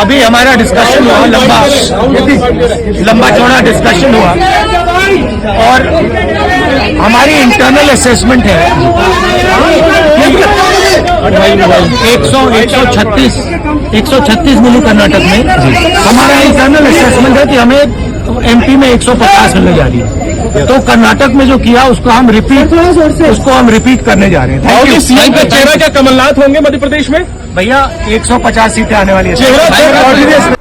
अभी हमारा डिस्कशन हुआ, लंबा चौड़ा डिस्कशन हुआ और हमारी इंटरनल असेसमेंट है 136 मिली कर्नाटक में। हमारा इंटरनल असेसमेंट है कि हमें एमपी में 150 मिलने जा रही है। तो कर्नाटक में जो किया उसको हम रिपीट करने जा रहे हैं। और सीएम का चेहरा क्या कमलनाथ होंगे मध्य प्रदेश में? भैया 150 सीटें आने वाली है।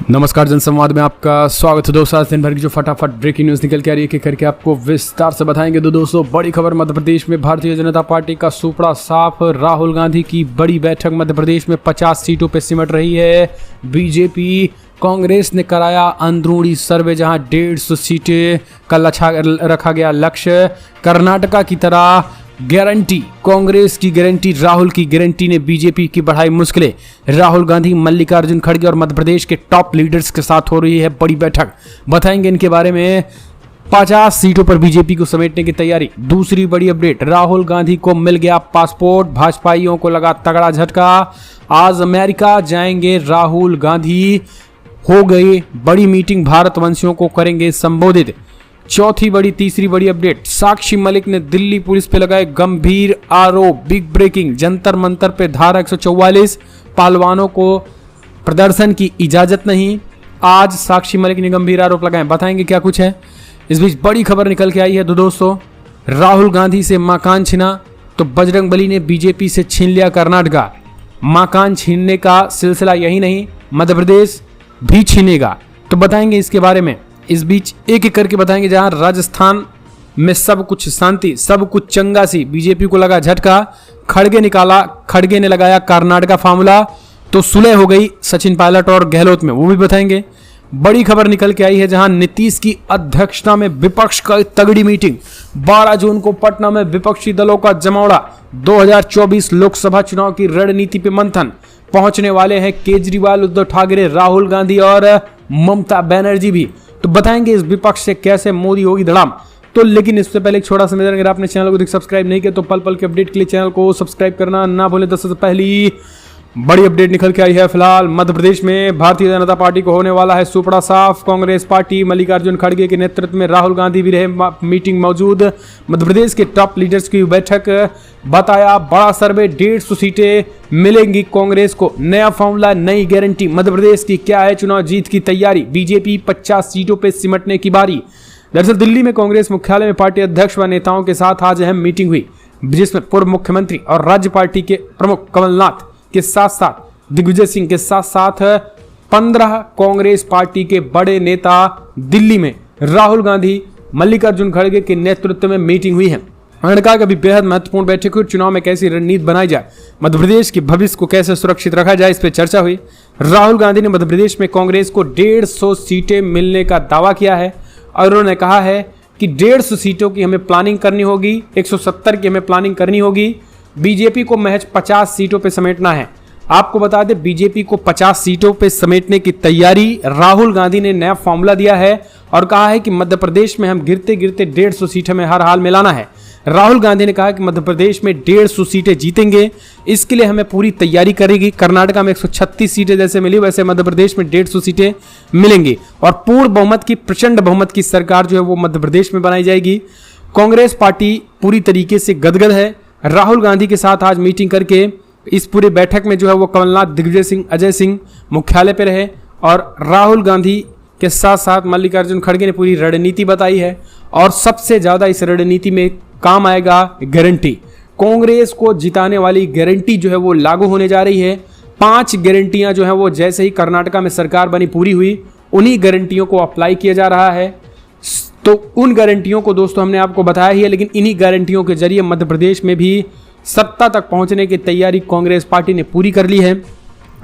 नमस्कार, जनसंवाद में आपका स्वागत है दोस्तों। आज दिन भर की जो फटाफट ब्रेकिंग न्यूज निकल के आ रही है करके आपको विस्तार से बताएंगे। दोस्तों बड़ी खबर, मध्य प्रदेश में भारतीय जनता पार्टी का सुपड़ा साफ। राहुल गांधी की बड़ी बैठक मध्य प्रदेश में 50 सीटों पर सिमट रही है बीजेपी। कांग्रेस ने कराया अंदरूनी सर्वे जहां 150 सीटें का रखा गया लक्ष्य। कर्नाटका की तरह गारंटी, कांग्रेस की गारंटी, राहुल की गारंटी ने बीजेपी की बढ़ाई मुश्किलें। राहुल गांधी, मल्लिकार्जुन खड़गे और मध्य प्रदेश के टॉप लीडर्स के साथ हो रही है बड़ी बैठक। बताएंगे इनके बारे में। 50 सीटों पर बीजेपी को समेटने की तैयारी। दूसरी बड़ी अपडेट, राहुल गांधी को मिल गया पासपोर्ट, भाजपाइयों को लगा तगड़ा झटका। आज अमेरिका जाएंगे राहुल गांधी। हो गई बड़ी मीटिंग, भारतवंशियों को करेंगे संबोधित। तीसरी बड़ी अपडेट, साक्षी मलिक ने दिल्ली पुलिस पे लगाए गंभीर आरोप। बिग ब्रेकिंग, जंतर मंतर पे धारा 144, पहलवानों को प्रदर्शन की इजाजत नहीं। आज साक्षी मलिक ने गंभीर आरोप लगाए, बताएंगे क्या कुछ है। इस बीच बड़ी खबर निकल के आई है दोस्तों, राहुल गांधी से मकान छीना तो बजरंगबली ने बीजेपी से छीन लिया कर्नाटका। मकान छीनने का सिलसिला यही नहीं, मध्य प्रदेश भी छीनेगा, तो बताएंगे इसके बारे में। इस बीच एक एक करके बताएंगे। जहां राजस्थान में सब कुछ शांति, सब कुछ चंगा सी, बीजेपी को लगा झटका। खड़गे ने लगाया कर्नाटका फार्मूला, तो सुलह हो गई सचिन पायलट और गहलोत में, वो भी बताएंगे। बड़ी खबर निकल के आई है जहां नीतीश की अध्यक्षता में विपक्ष का तगड़ी मीटिंग। 12 जून को पटना में विपक्षी दलों का जमावड़ा। 2024 लोकसभा चुनाव की रणनीति पे मंथन। पहुंचने वाले हैं केजरीवाल, उद्धव ठाकरे, राहुल गांधी और ममता बनर्जी भी, तो बताएंगे इस विपक्ष से कैसे मोदी होगी धड़ाम। तो लेकिन इससे पहले एक छोटा सा निवेदन, अगर आपने चैनल को सब्सक्राइब नहीं किया तो पल पल के अपडेट के लिए चैनल को सब्सक्राइब करना ना भूलें। तो सबसे पहली बड़ी अपडेट निकल के आई है। फिलहाल मध्य प्रदेश में भारतीय जनता पार्टी को होने वाला है सुपड़ा साफ। कांग्रेस पार्टी, मल्लिकार्जुन खड़गे के नेतृत्व में राहुल गांधी भी रहे मीटिंग मौजूद। मध्य प्रदेश के टॉप लीडर्स की बैठक। बताया बड़ा सर्वे, 150 सीटें मिलेंगी कांग्रेस को। नया फॉर्मूला, नई गारंटी। मध्य प्रदेश की क्या है चुनाव जीत की तैयारी। बीजेपी 50 सीटों पर सिमटने की बारी। दरअसल दिल्ली में कांग्रेस मुख्यालय में पार्टी अध्यक्ष व नेताओं के साथ आज अहम मीटिंग हुई, जिसमें पूर्व मुख्यमंत्री और राज्य पार्टी के प्रमुख कमलनाथ के साथ साथ दिग्विजय सिंह के साथ साथ 15 कांग्रेस पार्टी के बड़े नेता दिल्ली में राहुल गांधी, मल्लिकार्जुन खड़गे के नेतृत्व में मीटिंग हुई है। उन्होंने कहा कि अभी बेहद महत्वपूर्ण बैठक हुई, चुनाव में कैसी रणनीति बनाई जाए, मध्य प्रदेश के भविष्य को कैसे सुरक्षित रखा जाए, इस पर चर्चा हुई। राहुल गांधी ने मध्य प्रदेश में कांग्रेस को 150 सीटें मिलने का दावा किया है और उन्होंने कहा है कि 150 सीटों की हमें प्लानिंग करनी होगी, 170 की हमें प्लानिंग करनी होगी। बीजेपी को महज 50 सीटों पे समेटना है। आपको बता दें, बीजेपी को 50 सीटों पे समेटने की तैयारी। राहुल गांधी ने नया फॉर्मूला दिया है और कहा है कि मध्य प्रदेश में हम गिरते गिरते 150 सीटें में हर हाल में लाना है। राहुल गांधी ने कहा कि मध्य प्रदेश में 150 सीटें जीतेंगे, इसके लिए हमें पूरी तैयारी करेगी। कर्नाटका में 136 सीटें जैसे मिली वैसे मध्य प्रदेश में 150 सीटें मिलेंगी और पूर्ण बहुमत की, प्रचंड बहुमत की सरकार जो है वो मध्य प्रदेश में बनाई जाएगी। कांग्रेस पार्टी पूरी तरीके से गदगद है। राहुल गांधी के साथ आज मीटिंग करके इस पूरी बैठक में जो है वो कमलनाथ, दिग्विजय सिंह, अजय सिंह मुख्यालय पे रहे और राहुल गांधी के साथ साथ मल्लिकार्जुन खड़गे ने पूरी रणनीति बताई है और सबसे ज्यादा इस रणनीति में काम आएगा गारंटी। कांग्रेस को जिताने वाली गारंटी जो है वो लागू होने जा रही है। 5 गारंटियां जो है वो जैसे ही कर्नाटका में सरकार बनी पूरी हुई, उन्हीं गारंटियों को अप्लाई किया जा रहा है। तो उन गारंटियों को दोस्तों हमने आपको बताया ही है, लेकिन इन्हीं गारंटियों के जरिए मध्य प्रदेश में भी सत्ता तक पहुंचने की तैयारी कांग्रेस पार्टी ने पूरी कर ली है।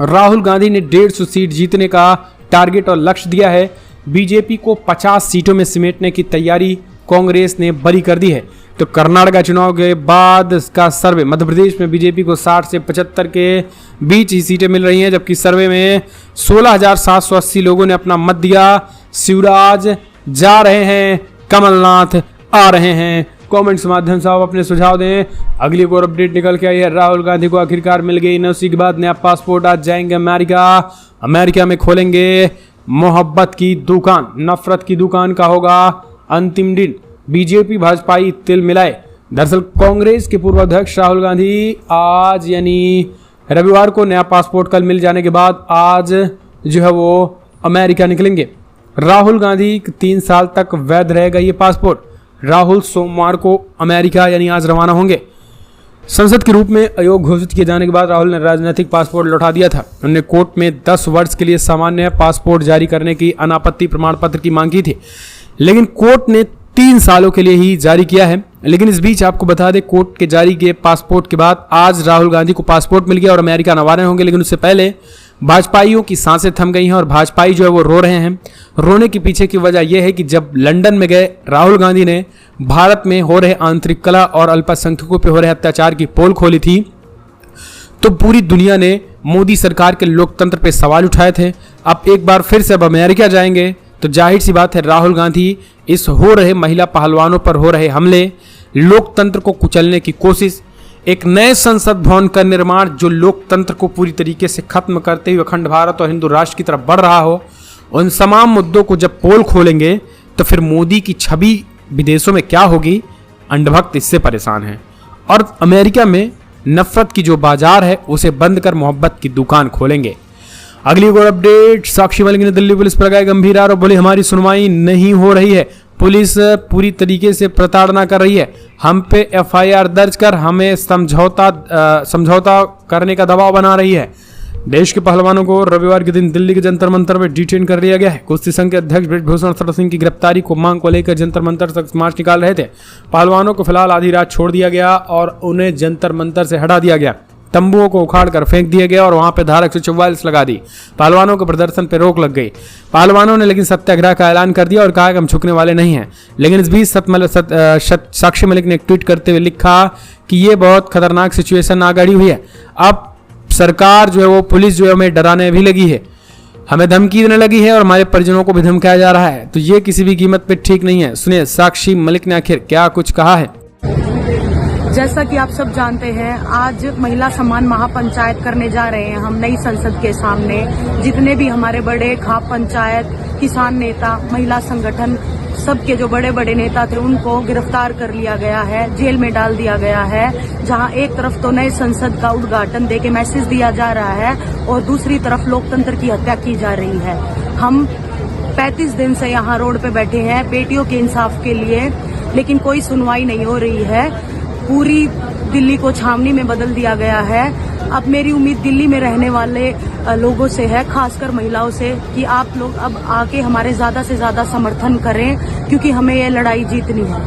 राहुल गांधी ने 150 सीट जीतने का टारगेट और लक्ष्य दिया है। बीजेपी को 50 सीटों में सिमटने की तैयारी कांग्रेस ने बड़ी कर दी है। तो कर्नाटका चुनाव के बाद का सर्वे, मध्य प्रदेश में बीजेपी को 60 से 75 के बीच ही सीटें मिल रही हैं, जबकि सर्वे में 16,780 लोगों ने अपना मत दिया। शिवराज जा रहे हैं, कमलनाथ आ रहे हैं कमेंट्स के माध्यम से आप अपने सुझाव दें। अगली एक और अपडेट निकल के आई है, राहुल गांधी को आखिरकार मिल गई नौसी के बाद नया पासपोर्ट। आज जाएंगे अमेरिका में खोलेंगे मोहब्बत की दुकान, नफरत की दुकान का होगा अंतिम दिन। बीजेपी भाजपाई तिल मिलाए। दरअसल कांग्रेस के पूर्व अध्यक्ष राहुल गांधी आज यानी रविवार को नया पासपोर्ट कल मिल जाने के बाद आज जो है वो अमेरिका निकलेंगे। राहुल गांधी 3 साल तक वैध रहेगा ये पासपोर्ट। राहुल सोमवार को अमेरिका यानी आज रवाना होंगे। संसद के रूप में अयोग्य घोषित किए जाने के बाद राहुल ने राजनीतिक पासपोर्ट लौटा दिया था। उन्होंने कोर्ट में 10 वर्ष के लिए सामान्य पासपोर्ट जारी करने की अनापत्ति प्रमाण पत्र की मांग की थी, लेकिन कोर्ट ने 3 सालों के लिए ही जारी किया है। लेकिन इस बीच आपको बता दें, कोर्ट के जारी किए पासपोर्ट के बाद आज राहुल गांधी को पासपोर्ट मिल गया और अमेरिका रवाना होंगे। लेकिन उससे पहले भाजपाइयों की सांसें थम गई हैं और भाजपाई जो है वो रो रहे हैं। रोने के पीछे की वजह यह है कि जब लंदन में गए राहुल गांधी ने भारत में हो रहे आंतरिक कलह और अल्पसंख्यकों पर हो रहे अत्याचार की पोल खोली थी, तो पूरी दुनिया ने मोदी सरकार के लोकतंत्र पे सवाल उठाए थे। अब एक बार फिर से अब अमेरिका जाएंगे तो जाहिर सी बात है राहुल गांधी इस हो रहे महिला पहलवानों पर हो रहे हमले, लोकतंत्र को कुचलने की कोशिश, एक नए संसद भवन का निर्माण जो लोकतंत्र को पूरी तरीके से खत्म करते हुए अखंड भारत और हिंदू राष्ट्र की तरफ बढ़ रहा हो, उन तमाम मुद्दों को जब पोल खोलेंगे तो फिर मोदी की छवि विदेशों में क्या होगी, अंधभक्त इससे परेशान हैं। और अमेरिका में नफरत की जो बाजार है उसे बंद कर मोहब्बत की दुकान खोलेंगे। अगली और अपडेट, साक्षी मलिक ने दिल्ली पुलिस पर लगाए गंभीर आरोप, बोले हमारी सुनवाई नहीं हो रही है, पुलिस पूरी तरीके से प्रताड़ना कर रही है, हम पे एफआईआर दर्ज कर हमें समझौता करने का दबाव बना रही है। देश के पहलवानों को रविवार के दिन दिल्ली के जंतर मंतर में डिटेन कर लिया गया है। कुश्ती संघ के अध्यक्ष ब्रिजभूषण शरण सिंह की गिरफ्तारी को मांग को लेकर जंतर मंतर तक मार्च निकाल रहे थे। पहलवानों को फिलहाल आधी रात छोड़ दिया गया और उन्हें जंतर मंतर से हटा दिया गया। तंबुओं को उखाड़ कर फेंक दिया गया और वहां पे धारा 144 लगा दी। पहलवानों के प्रदर्शन पर रोक लग गई। पहलवानों ने लेकिन सत्याग्रह का ऐलान कर दिया और कहा कि हम झुकने वाले नहीं हैं। लेकिन इस बीच साक्षी मलिक ने एक ट्वीट करते हुए लिखा कि ये बहुत खतरनाक सिचुएशन आ गई हुई है। अब सरकार जो है वो पुलिस जो है हमें डराने भी लगी है, हमें धमकी देने लगी है और हमारे परिजनों को भी धमकाया जा रहा है, तो ये किसी भी कीमत पे ठीक नहीं है। सुनिए साक्षी मलिक ने आखिर क्या कुछ कहा है। जैसा कि आप सब जानते हैं, आज महिला सम्मान महापंचायत करने जा रहे हैं हम नई संसद के सामने। जितने भी हमारे बड़े खाप पंचायत, किसान नेता, महिला संगठन, सबके जो बड़े बड़े नेता थे उनको गिरफ्तार कर लिया गया है, जेल में डाल दिया गया है। जहां एक तरफ तो नए संसद का उद्घाटन देके मैसेज दिया जा रहा है और दूसरी तरफ लोकतंत्र की हत्या की जा रही है। हम 35 दिन से यहाँ रोड पे बैठे हैं बेटियों के इंसाफ के लिए, लेकिन कोई सुनवाई नहीं हो रही है। पूरी दिल्ली को छावनी में बदल दिया गया है। अब मेरी उम्मीद दिल्ली में रहने वाले लोगों से है, खासकर महिलाओं से, कि आप लोग अब आके हमारे ज्यादा से ज्यादा समर्थन करें, क्योंकि हमें ये लड़ाई जीतनी है।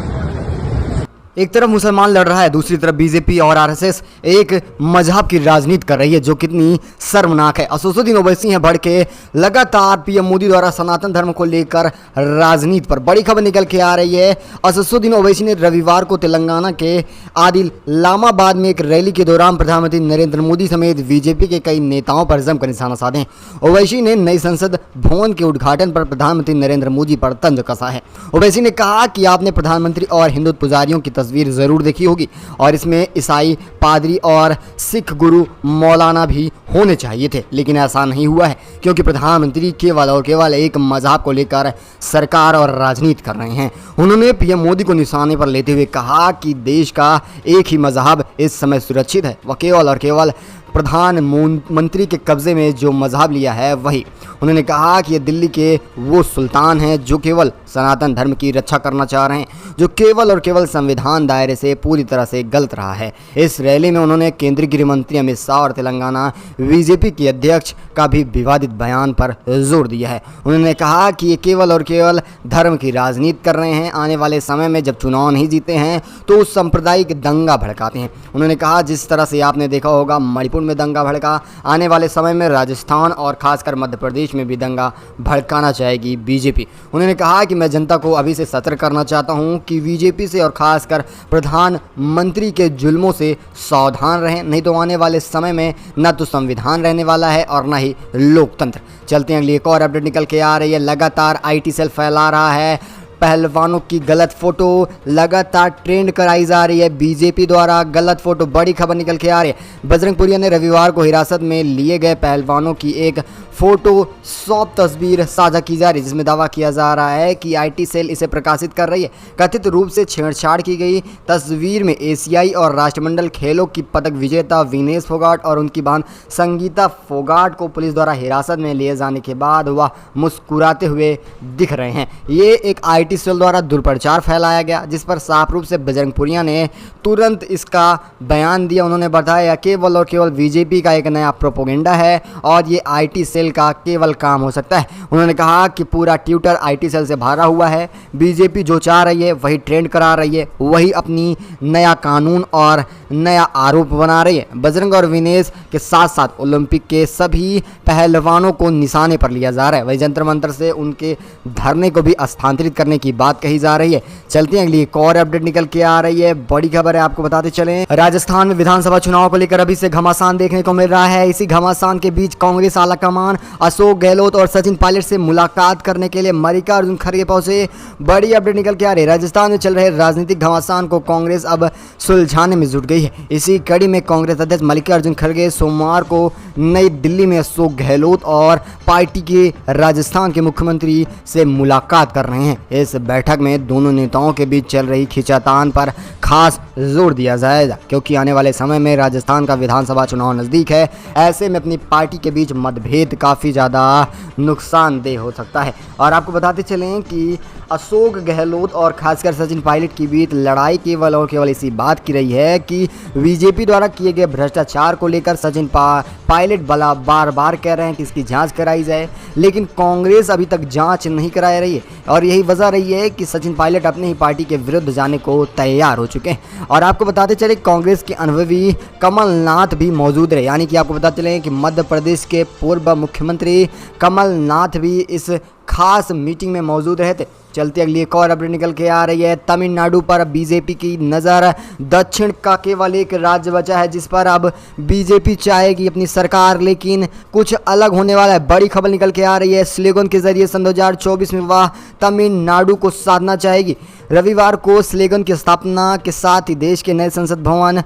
एक तरफ मुसलमान लड़ रहा है, दूसरी तरफ बीजेपी और आरएसएस एक मजहब की राजनीति कर रही है, जो कितनी शर्मनाक है। असदुद्दीन ओवैसी हैं बढ़ के लगातार पीएम मोदी द्वारा सनातन धर्म को लेकर राजनीति पर बड़ी खबर निकल के आ रही है। असदुद्दीन ओवैसी ने रविवार को तेलंगाना के आदिलाबाद में एक रैली के दौरान प्रधानमंत्री नरेंद्र मोदी समेत बीजेपी के कई नेताओं पर जमकर निशाना साधे। ओवैसी ने नई संसद भवन के उद्घाटन पर प्रधानमंत्री नरेंद्र मोदी पर तंज कसा है। ओवैसी ने कहा कि आपने प्रधानमंत्री और हिंदू पुजारियों की तस्वीर जरूर देखी होगी और इसमें ईसाई पादरी और सिख गुरु मौलाना भी होने चाहिए थे, लेकिन ऐसा नहीं हुआ है, क्योंकि प्रधानमंत्री केवल और केवल एक मजहब को लेकर सरकार और राजनीति कर रहे हैं। उन्होंने पीएम मोदी को निशाने पर लेते हुए कहा कि देश का एक ही मजहब इस समय सुरक्षित है, वह केवल और केवल प्रधानमंत्री के कब्जे में जो मजहब लिया है वही। उन्होंने कहा कि ये दिल्ली के वो सुल्तान हैं जो केवल सनातन धर्म की रक्षा करना चाह रहे हैं, जो केवल और केवल संविधान दायरे से पूरी तरह से गलत रहा है। इस रैली में उन्होंने केंद्रीय गृह मंत्री अमित शाह और तेलंगाना बीजेपी के अध्यक्ष का भी विवादित बयान पर जोर दिया है। उन्होंने कहा कि ये केवल और केवल धर्म की राजनीति कर रहे हैं। आने वाले समय में जब चुनाव नहीं जीते हैं तो उस सांप्रदायिक दंगा भड़काते हैं। उन्होंने कहा जिस तरह से आपने देखा होगा मणिपुर में दंगा भड़का, आने वाले समय में राजस्थान और खासकर मध्य प्रदेश में भी दंगा भड़काना चाहेगी बीजेपी। उन्होंने कहा कि मैं जनता को अभी से सतर्क करना चाहता हूं कि बीजेपी से और खासकर प्रधानमंत्री के जुल्मों से सावधान रहें, नहीं तो आने वाले समय में न तो संविधान रहने वाला है और न ही लोकतंत्र। चलते हैं अगली एक और अपडेट निकल के आ रही है। लगातार आईटी सेल फैला रहा है पहलवानों की गलत फोटो लगातार ट्रेंड कराई जा रही है बीजेपी द्वारा। गलत फोटो, बड़ी खबर निकल के आ रही है। बजरंग पुनिया ने रविवार को हिरासत में लिए गए पहलवानों की एक फोटो सॉफ्ट तस्वीर साझा की जा रही है, जिसमें दावा किया जा रहा है कि आईटी सेल इसे प्रकाशित कर रही है। कथित रूप से छेड़छाड़ की गई तस्वीर में एशियाई और राष्ट्रमंडल खेलों की पदक विजेता विनेश फोगाट और उनकी बहन संगीता फोगाट को पुलिस द्वारा हिरासत में लिए जाने के बाद वह मुस्कुराते हुए दिख रहे हैं। ये एक आईटी सेल द्वारा दुष्प्रचार फैलाया गया, जिस पर साफ रूप से बजरंग पुनिया ने तुरंत इसका बयान दिया। उन्होंने बताया केवल और केवल बीजेपी का एक नया प्रोपोगेंडा है और ये आईटी सेल का केवल काम हो सकता है। उन्होंने कहा कि पूरा ट्विटर आईटी सेल से भरा हुआ है। बीजेपी जो चाह रही है वही ट्रेंड करा रही है, वही अपनी नया कानून और नया आरोप बना रही है। बजरंग और विनेश के साथ साथ ओलंपिक के सभी पहलवानों को निशाने पर लिया जा रहा है। वही जंतर मंतर से उनके धरने को भी स्थानांतरित करने की बात कही जा रही है। चलते हैं अगली एक और अपडेट निकल के आ रही है। बड़ी खबर है, आपको बताते चलें। राजस्थान में विधानसभा चुनाव को लेकर अभी से घमासान देखने को मिल रहा है। इसी घमासान के बीच कांग्रेस आलाकमान अशोक गहलोत और सचिन पायलट से मुलाकात करने के लिए मल्लिकार्जुन खड़गे पहुंचे। बड़ी अपडेट निकल के आ रही है। राजस्थान में चल रहे राजनीतिक घमासान को कांग्रेस अब सुलझाने में जुट गई है। इसी कड़ी में कांग्रेस अध्यक्ष मल्लिकार्जुन खड़गे सोमवार को नई दिल्ली में अशोक गहलोत और पार्टी के राजस्थान के मुख्यमंत्री से मुलाकात कर रहे हैं। इस बैठक में दोनों नेताओं के बीच चल रही खींचातान पर खास जोर दिया जाएगा, क्योंकि आने वाले समय में राजस्थान का विधानसभा चुनाव नज़दीक है। ऐसे में अपनी पार्टी के बीच मतभेद काफ़ी ज़्यादा नुकसानदेह हो सकता है। और आपको बताते चलें कि अशोक गहलोत और खासकर सचिन पायलट के बीच लड़ाई केवल और केवल इसी बात की रही है कि बीजेपी द्वारा किए गए भ्रष्टाचार को लेकर सचिन पायलट बार बार कह रहे हैं कि इसकी जांच कराई जाए, लेकिन कांग्रेस अभी तक जांच नहीं करा रही है। और यही वजह रही है कि सचिन पायलट अपने ही पार्टी के विरुद्ध जाने को तैयार हो चुके हैं। और आपको बताते चले कांग्रेस के अनुभवी कमलनाथ भी मौजूद रहे, यानी कि आपको बताते चले कि मध्य प्रदेश के पूर्व मुख्यमंत्री कमलनाथ भी इस खास मीटिंग में मौजूद रहे थे। चलते अगली एक और अपडेट निकल के आ रही है। तमिलनाडु पर बीजेपी की नज़र। दक्षिण का केवल एक राज्य बचा है जिस पर अब बीजेपी चाहेगी अपनी सरकार, लेकिन कुछ अलग होने वाला है। बड़ी खबर निकल के आ रही है। स्लोगन के जरिए सन 2024 में वह तमिलनाडु को साधना चाहेगी। रविवार को स्लोगन की स्थापना के साथ ही देश के नए संसद भवन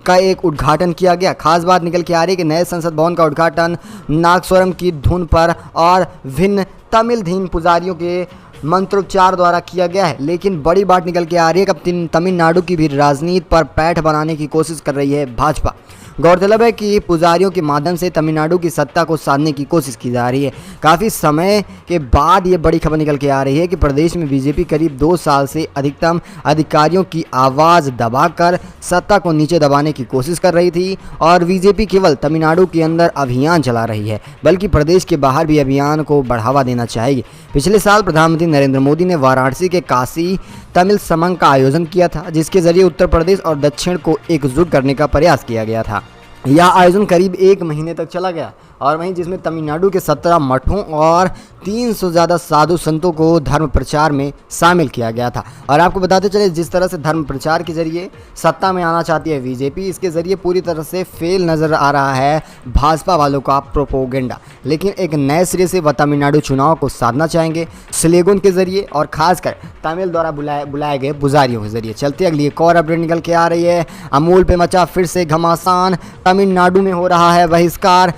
का एक उद्घाटन किया गया। खास बात निकल के आ रही है कि नए संसद भवन का उद्घाटन नागस्वरम की धुन पर और भिन्न तमिल धीन पुजारियों के मंत्रोच्चार द्वारा किया गया है। लेकिन बड़ी बात निकल के आ रही है कि तमिलनाडु की भी राजनीति पर पैठ बनाने की कोशिश कर रही है भाजपा। गौरतलब है कि पुजारियों के माध्यम से तमिलनाडु की सत्ता को साधने की कोशिश की जा रही है। काफ़ी समय के बाद ये बड़ी खबर निकल के आ रही है कि प्रदेश में बीजेपी करीब 2 साल से अधिकतम अधिकारियों की आवाज़ दबाकर सत्ता को नीचे दबाने की कोशिश कर रही थी। और बीजेपी केवल तमिलनाडु के अंदर अभियान चला रही है, बल्कि प्रदेश के बाहर भी अभियान को बढ़ावा देना चाहेगी। पिछले साल प्रधानमंत्री नरेंद्र मोदी ने वाराणसी के काशी तमिल समंग का आयोजन किया था, जिसके जरिए उत्तर प्रदेश और दक्षिण को एकजुट करने का प्रयास किया गया था। यह आयोजन करीब 1 महीने तक चला गया और वहीं जिसमें तमिलनाडु के 17 मठों और 300 से ज़्यादा साधु संतों को धर्म प्रचार में शामिल किया गया था। और आपको बताते चले जिस तरह से धर्म प्रचार के जरिए सत्ता में आना चाहती है बीजेपी, इसके ज़रिए पूरी तरह से फेल नज़र आ रहा है भाजपा वालों का प्रोपोगेंडा। लेकिन एक नए सिरे से वह तमिलनाडु चुनाव को साधना चाहेंगे स्लोगन के जरिए और खासकर तमिल द्वारा बुलाए गए पुजारियों के जरिए। चलते अगली एक और अपडेट निकल के आ रही है। अमूल पे मचा फिर से घमासान। तमिलनाडु में हो रहा है बहिष्कार।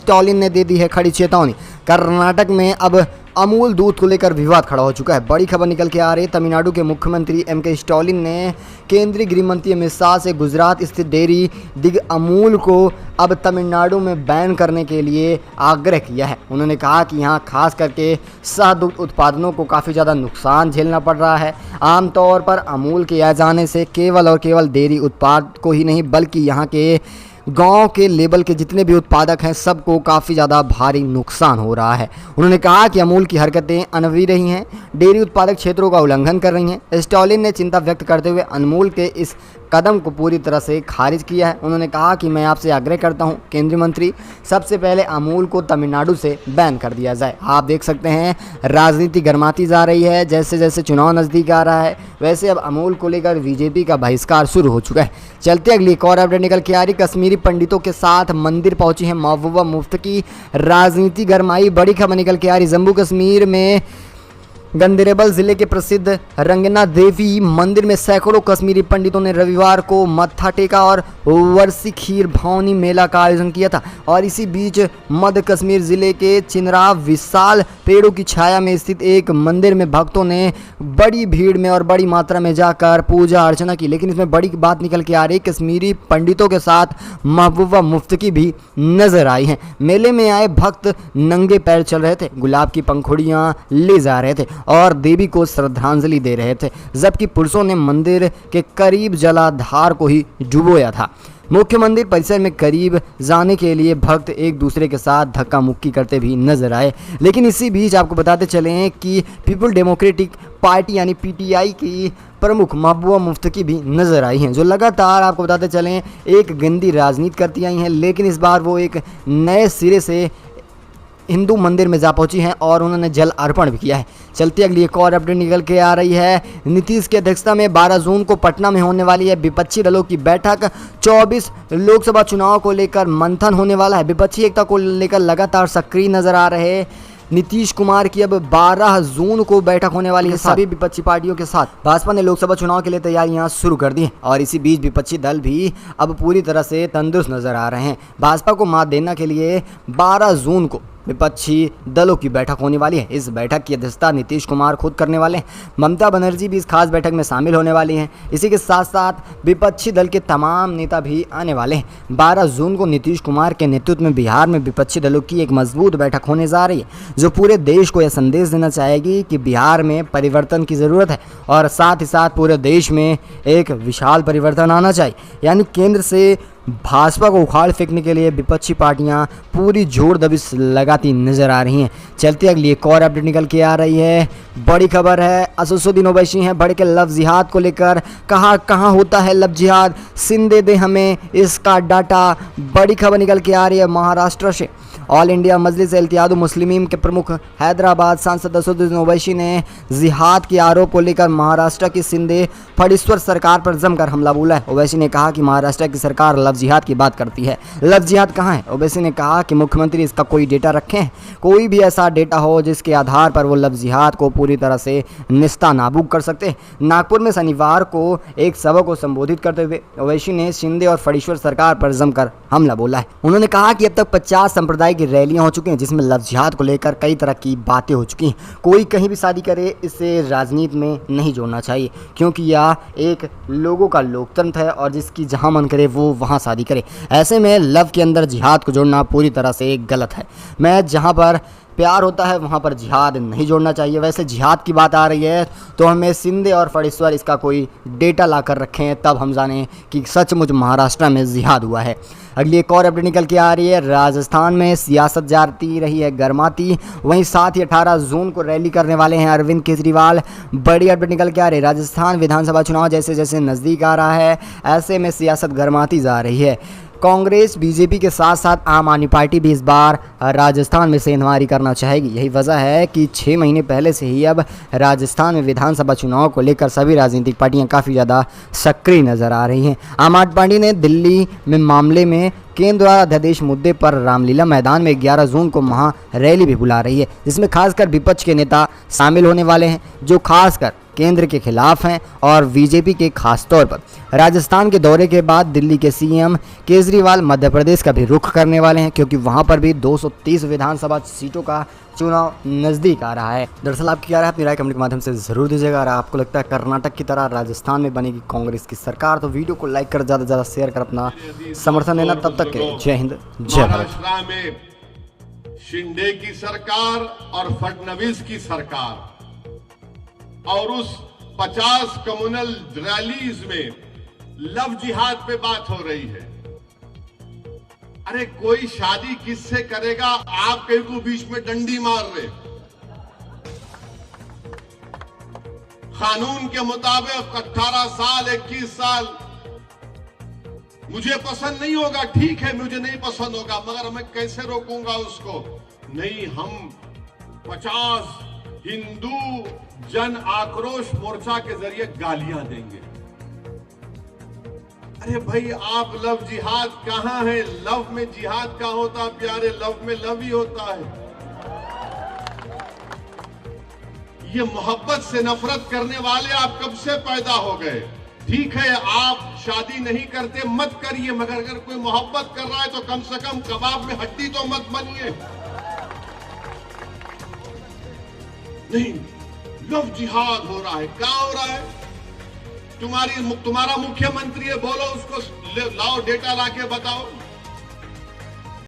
स्टालिन ने दे दी है खड़ी चेतावनी। कर्नाटक में अब अमूल दूध को लेकर विवाद खड़ा हो चुका है। बड़ी खबर निकल के आ रही है। तमिलनाडु के मुख्यमंत्री एम.के. स्टालिन ने केंद्रीय गृह मंत्री अमित शाह से गुजरात स्थित डेयरी दिग्गज अमूल को अब तमिलनाडु में बैन करने के लिए आग्रह किया है। उन्होंने कहा कि यहाँ खास करके शहदुग्ध उत्पादनों को काफ़ी ज़्यादा नुकसान झेलना पड़ रहा है। आमतौर पर अमूल के आ जाने से केवल और केवल डेयरी उत्पाद को ही नहीं, बल्कि यहाँ के गांव के लेवल के जितने भी उत्पादक हैं सबको काफ़ी ज़्यादा भारी नुकसान हो रहा है। उन्होंने कहा कि अमूल की हरकतें अनवरी रही हैं, डेयरी उत्पादक क्षेत्रों का उल्लंघन कर रही हैं। स्टालिन ने चिंता व्यक्त करते हुए अमूल के इस कदम को पूरी तरह से खारिज किया है। उन्होंने कहा कि मैं आपसे आग्रह करता हूं केंद्रीय मंत्री, सबसे पहले अमूल को तमिलनाडु से बैन कर दिया जाए। आप देख सकते हैं राजनीति गर्माती जा रही है। जैसे जैसे चुनाव नज़दीक आ रहा है वैसे अब अमूल को लेकर बीजेपी का बहिष्कार शुरू हो चुका है। चलते अगली एक और अपडेट निकल के आ रही। कश्मीरी पंडितों के साथ मंदिर पहुंची है महबूबा मुफ्ती की। राजनीति गरमाई। बड़ी खबर निकल के आ रही। जम्मू कश्मीर में गंदेरेबल जिले के प्रसिद्ध रंगना देवी मंदिर में सैकड़ों कश्मीरी पंडितों ने रविवार को मत्था टेका और वर्षी खीर भवानी मेला का आयोजन किया था। और इसी बीच मध्य कश्मीर जिले के चिनराव विशाल पेड़ों की छाया में स्थित एक मंदिर में भक्तों ने बड़ी भीड़ में और बड़ी मात्रा में जाकर पूजा अर्चना की। लेकिन इसमें बड़ी बात निकल के आ रही, कश्मीरी पंडितों के साथ महबूबा मुफ्ती भी नजर आई हैं। मेले में आए भक्त नंगे पैर चल रहे थे, गुलाब की पंखुड़ियां ले जा रहे थे और देवी को श्रद्धांजलि दे रहे थे, जबकि पुरुषों ने मंदिर के करीब जलाधार को ही डुबोया था। मुख्य मंदिर परिसर में करीब जाने के लिए भक्त एक दूसरे के साथ धक्का मुक्की करते भी नजर आए। लेकिन इसी बीच आपको बताते चले कि पीपल डेमोक्रेटिक पार्टी यानी पीटीआई की प्रमुख महबूबा मुफ्ती भी नजर आई हैं, जो लगातार आपको बताते चलें एक गंदी राजनीति करती आई हैं। लेकिन इस बार वो एक नए सिरे से हिंदू मंदिर में जा पहुंची हैं और उन्होंने जल अर्पण भी किया है। चलती अगली एक और अपडेट निकल के आ रही है। नीतीश की अध्यक्षता में 12 जून को पटना में होने वाली है विपक्षी दलों की बैठक। 24 लोकसभा चुनाव को लेकर मंथन होने वाला है। विपक्षी एकता को लेकर लगातार सक्रिय नजर आ रहे नीतीश कुमार की अब 12 जून को बैठक होने वाली है सभी विपक्षी पार्टियों के साथ। भाजपा ने लोकसभा चुनाव के लिए तैयारियां शुरू कर दी हैं और इसी बीच विपक्षी दल भी अब पूरी तरह से तंदुरुस्त नजर आ रहे हैं। भाजपा को मात देने के लिए 12 जून को विपक्षी दलों की बैठक होने वाली है। इस बैठक की अध्यक्षता नीतीश कुमार खुद करने वाले हैं। ममता बनर्जी भी इस खास बैठक में शामिल होने वाली हैं। इसी के साथ साथ विपक्षी दल के तमाम नेता भी आने वाले हैं। 12 जून को नीतीश कुमार के नेतृत्व में बिहार में विपक्षी दलों की एक मजबूत बैठक होने जा रही है, जो पूरे देश को यह संदेश देना चाहेगी कि बिहार में परिवर्तन की ज़रूरत है और साथ ही साथ पूरे देश में एक विशाल परिवर्तन आना चाहिए। यानी केंद्र से भाजपा को उखाड़ फेंकने के लिए विपक्षी पार्टियां पूरी जोर दबिश लगाती नजर आ रही हैं। चलती अगली एक और अपडेट निकल के आ रही है। बड़ी खबर है, असदुद्दीन ओवैसी हैं भड़के के लव जिहाद को लेकर। कहाँ होता है लव जिहाद, सिंध दे दे हमें इसका डाटा। बड़ी खबर निकल के आ रही है महाराष्ट्र से। ऑल इंडिया मजलिस इत्तेहादुल मुस्लिमीन के प्रमुख हैदराबाद सांसद असदुद्दीन ओवैसी ने जिहाद के आरोप को लेकर महाराष्ट्र की शिंदे फडणवीस सरकार पर जमकर हमला बोला है। ओवैसी ने कहा कि महाराष्ट्र की सरकार लव जिहाद की बात करती है। लव जिहाद कहाँ है? ओवैसी ने कहा कि मुख्यमंत्री इसका कोई डेटा रखें हैं, कोई भी ऐसा डेटा हो जिसके आधार पर वो लव जिहाद को पूरी तरह से निस्ता नाबूद कर सकते हैं। नागपुर में शनिवार को एक सभा को संबोधित करते हुए ओवैसी ने शिंदे और फडणवीस सरकार पर जमकर हमला बोला है। उन्होंने कहा कि अब तक 50 संप्रदाय की रैलियां हो चुकी हैं जिसमें लव जिहाद को लेकर कई तरह की बातें हो चुकी हैं। कोई कहीं भी शादी करे, इसे राजनीति में नहीं जोड़ना चाहिए, क्योंकि यह एक लोगों का लोकतंत्र है और जिसकी जहां मन करे वो वहां शादी करे। ऐसे में लव के अंदर जिहाद को जोड़ना पूरी तरह से गलत है। मैं जहां पर प्यार होता है वहाँ पर जिहाद नहीं जोड़ना चाहिए। वैसे जिहाद की बात आ रही है तो हमें शिंदे और फडणवीस इसका कोई डेटा ला कर रखें, तब हम जानें कि सचमुच महाराष्ट्र में जिहाद हुआ है। अगली एक और अपडेट निकल के आ रही है। राजस्थान में सियासत जाती रही है गर्माती। वहीं साथ ही 18 जून को रैली करने वाले हैं अरविंद केजरीवाल। बड़ी अपडेट निकल के आ रही है। राजस्थान विधानसभा चुनाव जैसे जैसे नज़दीक आ रहा है, ऐसे में सियासत गर्माती जा रही है। कांग्रेस बीजेपी के साथ साथ आम आदमी पार्टी भी इस बार राजस्थान में सेंधमारी करना चाहेगी। यही वजह है कि 6 महीने पहले से ही अब राजस्थान में विधानसभा चुनाव को लेकर सभी राजनीतिक पार्टियां काफ़ी ज़्यादा सक्रिय नजर आ रही हैं। आम आदमी पार्टी ने दिल्ली में मामले में केंद्र द्वारा अध्यादेश मुद्दे पर रामलीला मैदान में 11 जून को महा रैली भी बुला रही है, जिसमें खासकर विपक्ष के नेता शामिल होने वाले हैं जो खासकर केंद्र के खिलाफ हैं और बीजेपी के खास तौर पर। राजस्थान के दौरे के बाद दिल्ली के सीएम केजरीवाल मध्य प्रदेश का भी रुख करने वाले हैं, क्योंकि वहां पर भी 230 विधानसभा सीटों का चुनाव नज़दीक आ रहा है। दरअसल आपकी क्या राय है, अपनी राय कमेंट के माध्यम से ज़रूर दीजिएगा। अगर आपको लगता है कर्नाटक की तरह राजस्थान में बनेगी कांग्रेस की सरकार तो वीडियो को लाइक कर ज़्यादा से ज़्यादा शेयर कर अपना समर्थन देना। तब तक के जय हिंद जय भारत। महाराष्ट्र में शिंदे की सरकार और फडणवीस की सरकार और उस 50 कम्युनल रैलीज में लव जिहाद पे बात हो रही है। अरे कोई शादी किससे करेगा? आप कहीं को बीच में डंडी मार रहे। कानून के मुताबिक 18 साल 21 साल मुझे पसंद नहीं होगा, ठीक है, मुझे नहीं पसंद होगा, मगर मैं कैसे रोकूंगा उसको? नहीं, हम 50 हिंदू जन आक्रोश मोर्चा के जरिए गालियां देंगे। अरे भाई, आप लव जिहाद कहां है? लव में जिहाद कहां होता प्यारे? लव में लव ही होता है। ये मोहब्बत से नफरत करने वाले आप कब से पैदा हो गए? ठीक है, आप शादी नहीं करते, मत करिए, मगर अगर कोई मोहब्बत कर रहा है तो कम से कम कबाब में हड्डी तो मत बनिए। नहीं, लव जिहाद हो रहा है। क्या हो रहा है? तुम्हारा मुख्यमंत्री है, बोलो उसको, लाओ डेटा लाके बताओ।